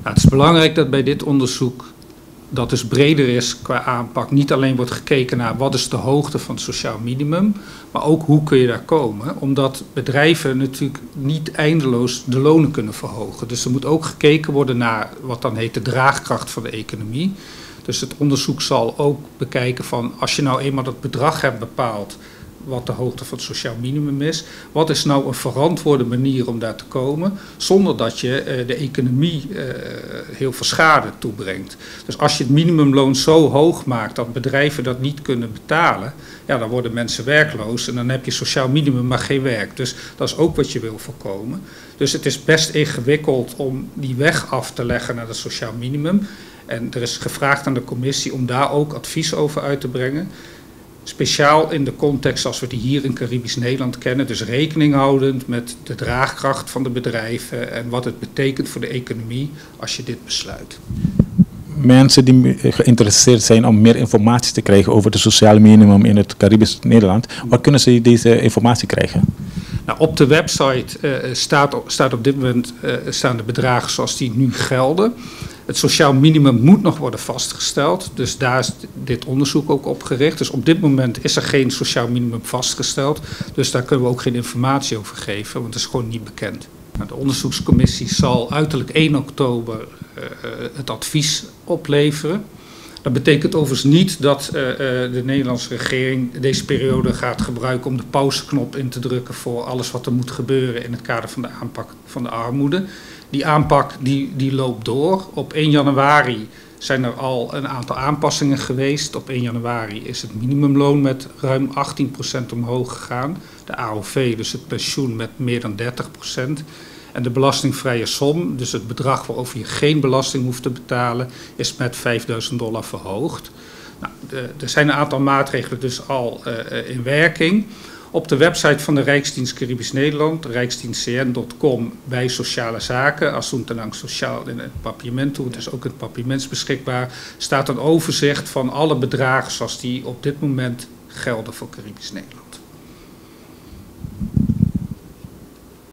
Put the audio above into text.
Nou, het is belangrijk dat bij dit onderzoek dat dus breder is qua aanpak. Niet alleen wordt gekeken naar wat is de hoogte van het sociaal minimum, maar ook hoe kun je daar komen. Omdat bedrijven natuurlijk niet eindeloos de lonen kunnen verhogen. Dus er moet ook gekeken worden naar wat dan heet de draagkracht van de economie. Dus het onderzoek zal ook bekijken van als je nou eenmaal dat bedrag hebt bepaald, wat de hoogte van het sociaal minimum is. Wat is nou een verantwoorde manier om daar te komen, zonder dat je de economie heel veel schade toebrengt. Dus als je het minimumloon zo hoog maakt dat bedrijven dat niet kunnen betalen, ja, dan worden mensen werkloos en dan heb je sociaal minimum maar geen werk. Dus dat is ook wat je wil voorkomen. Dus het is best ingewikkeld om die weg af te leggen naar het sociaal minimum. En er is gevraagd aan de commissie om daar ook advies over uit te brengen. Speciaal in de context zoals we die hier in Caribisch Nederland kennen. Dus rekening houdend met de draagkracht van de bedrijven en wat het betekent voor de economie als je dit besluit. Mensen die geïnteresseerd zijn om meer informatie te krijgen over het sociale minimum in het Caribisch Nederland, waar kunnen ze deze informatie krijgen? Nou, op de website staat op dit moment staan de bedragen zoals die nu gelden. Het sociaal minimum moet nog worden vastgesteld, dus daar is dit onderzoek ook op gericht. Dus op dit moment is er geen sociaal minimum vastgesteld, dus daar kunnen we ook geen informatie over geven, want het is gewoon niet bekend. Nou, de onderzoekscommissie zal uiterlijk 1 oktober het advies opleveren. Dat betekent overigens niet dat de Nederlandse regering deze periode gaat gebruiken om de pauzeknop in te drukken voor alles wat er moet gebeuren in het kader van de aanpak van de armoede. Die aanpak die loopt door. Op 1 januari zijn er al een aantal aanpassingen geweest. Op 1 januari is het minimumloon met ruim 18% omhoog gegaan. De AOV, dus het pensioen, met meer dan 30%. En de belastingvrije som, dus het bedrag waarover je geen belasting hoeft te betalen, is met $5.000 verhoogd. Nou, er zijn een aantal maatregelen dus al in werking. Op de website van de Rijksdienst Caribisch Nederland, rijksdienstcn.com, bij sociale zaken, Asuntenang Sociaal in het Papiamento, het is ook in het Papiaments beschikbaar, staat een overzicht van alle bedragen zoals die op dit moment gelden voor Caribisch Nederland.